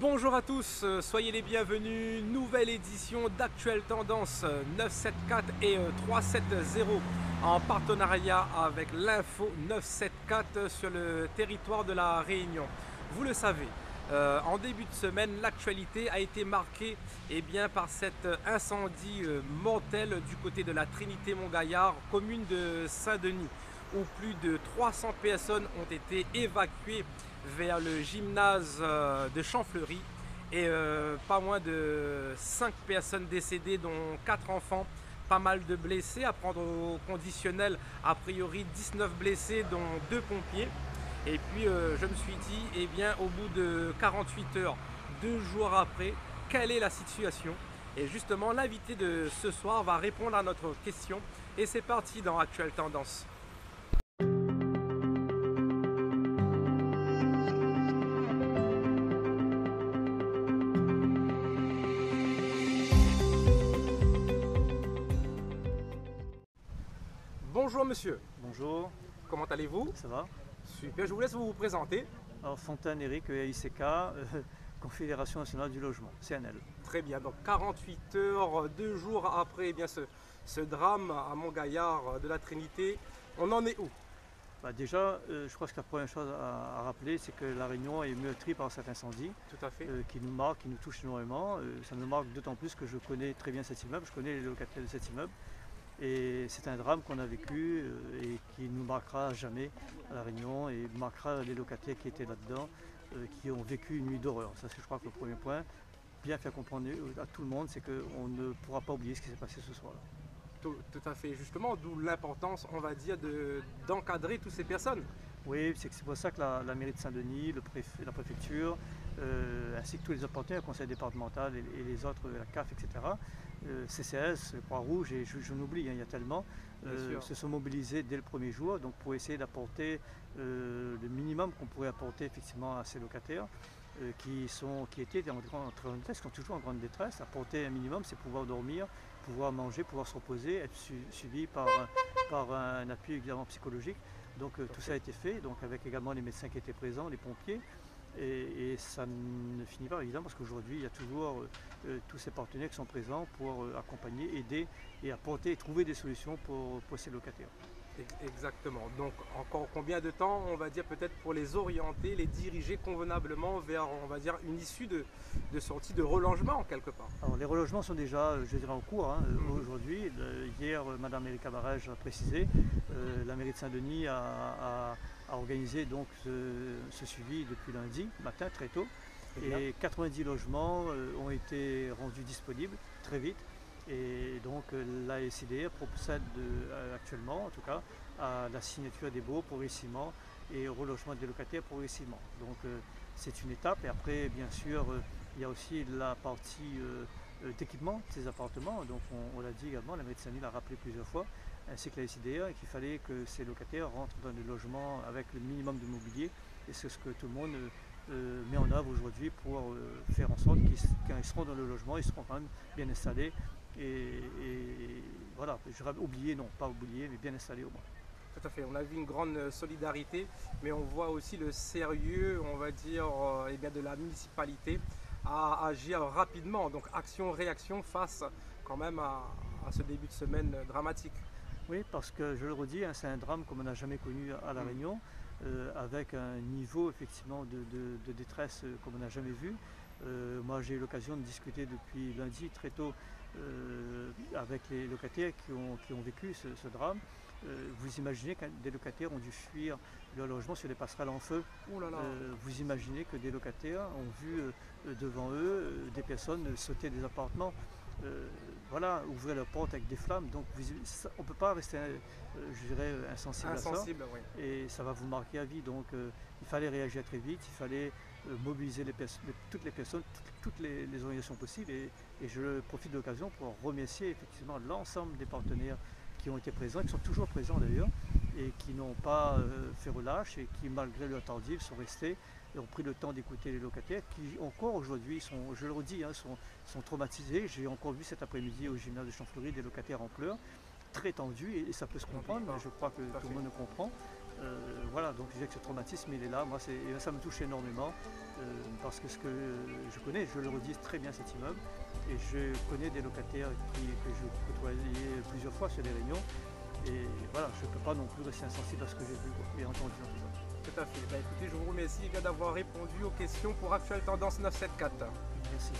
Bonjour à tous, soyez les bienvenus, nouvelle édition d'Actuelle Tendance 974 et 370 en partenariat avec l'Info 974 sur le territoire de la Réunion. Vous le savez, en début de semaine, l'actualité a été marquée par cet incendie mortel du côté de la Trinité-Montgaillard, commune de Saint-Denis, où plus de 300 personnes ont été évacuées vers le gymnase de Champfleury et pas moins de 5 personnes décédées dont 4 enfants, pas mal de blessés à prendre au conditionnel, a priori 19 blessés dont 2 pompiers. Et puis je me suis dit, au bout de 48 heures, 2 jours après, quelle est la situation? Et justement l'invité de ce soir va répondre à notre question et c'est parti dans Actuelle Tendance. Bonjour monsieur. Bonjour. Comment allez-vous? Ça va? Super, je vous laisse vous présenter. Alors Fontaine Eric, AICK, Confédération Nationale du Logement, CNL. Très bien, donc 48 heures, 2 jours après ce drame à Montgaillard de la Trinité, on en est où? Déjà, je crois que la première chose à rappeler, c'est que la Réunion est meurtrie par cet incendie. Tout à fait. Qui nous marque, qui nous touche énormément. Ça me marque d'autant plus que je connais très bien cet immeuble, je connais les locataires de cet immeuble. Et c'est un drame qu'on a vécu et qui nous marquera à jamais à La Réunion et marquera les locataires qui étaient là-dedans, qui ont vécu une nuit d'horreur. Ça c'est je crois que le premier point, bien faire comprendre à tout le monde, c'est qu'on ne pourra pas oublier ce qui s'est passé ce soir-là. Tout à fait, justement, d'où l'importance, on va dire, d'encadrer toutes ces personnes. Oui, c'est pour ça que la mairie de Saint-Denis, la préfecture, ainsi que tous les autres partenaires, le conseil départemental et les autres, la CAF, etc., CCS, Croix-Rouge, et j'en oublie, il y a tellement, se sont mobilisés dès le premier jour donc pour essayer d'apporter le minimum qu'on pourrait apporter effectivement à ces locataires qui étaient en grande détresse, qui sont toujours en grande détresse. Apporter un minimum, c'est pouvoir dormir, pouvoir manger, pouvoir se reposer, être suivi par un appui évidemment psychologique. Donc tout ça a été fait, donc avec également les médecins qui étaient présents, les pompiers, et ça ne finit pas évidemment parce qu'aujourd'hui il y a toujours tous ces partenaires qui sont présents pour accompagner, aider et apporter et trouver des solutions pour ces locataires. Exactement. Donc encore combien de temps, on va dire, peut-être pour les orienter, les diriger convenablement vers, on va dire, une issue de sortie de relogement quelque part? Alors les relogements sont déjà, je dirais, en cours aujourd'hui. Hier, Madame Erika Barège a précisé, la mairie de Saint-Denis a organisé donc ce suivi depuis lundi matin très tôt. Et 90 logements ont été rendus disponibles très vite. Et donc la SIDR procède actuellement, en tout cas, à la signature des baux progressivement et au relogement des locataires progressivement. Donc c'est une étape. Et après, bien sûr, il y a aussi la partie d'équipement de ces appartements. Donc on l'a dit également, la mairie de Saint-Denis l'a rappelé plusieurs fois, ainsi que la SIDR, qu'il fallait que ces locataires rentrent dans des logements avec le minimum de mobilier. Et c'est ce que tout le monde met en œuvre aujourd'hui pour faire en sorte qu'ils seront dans le logement, ils seront quand même bien installés. Et voilà, j'aurais oublié, non pas oublié, mais bien installé au moins. Tout à fait, on a vu une grande solidarité, mais on voit aussi le sérieux, on va dire, de la municipalité à agir rapidement, donc action-réaction face quand même à ce début de semaine dramatique. Oui, parce que je le redis, c'est un drame comme on n'a jamais connu à La Réunion, avec un niveau effectivement de détresse comme on n'a jamais vu. Moi j'ai eu l'occasion de discuter depuis lundi très tôt avec les locataires qui ont vécu ce drame. Vous imaginez que des locataires ont dû fuir leur logement sur les passerelles en feu. Oh là là. Vous imaginez que des locataires ont vu devant eux des personnes sauter des appartements. Ouvrir la porte avec des flammes, donc on ne peut pas rester, je dirais, insensible à ça. Oui. Et ça va vous marquer à vie, donc il fallait réagir très vite, il fallait mobiliser toutes les personnes, toutes les organisations possibles, et je profite de l'occasion pour remercier effectivement l'ensemble des partenaires qui ont été présents, qui sont toujours présents d'ailleurs, et qui n'ont pas fait relâche, et qui malgré leur tardive sont restés et ont pris le temps d'écouter les locataires qui encore aujourd'hui sont, je le redis, sont traumatisés. J'ai encore vu cet après-midi au gymnase de Champfleury des locataires en pleurs, très tendus, et ça peut se comprendre, je crois que tout le monde le comprend. Voilà, donc je disais que ce traumatisme il est là, moi ça me touche énormément parce que ce que je connais, je le redis très bien cet immeuble et je connais des locataires que je côtoyais plusieurs fois sur des réunions et voilà, je ne peux pas non plus rester insensible à ce que j'ai vu et entendu dans tout ça. Tout à fait. Bah, écoutez, je vous remercie les gars d'avoir répondu aux questions pour Actuelle Tendance 974. Merci.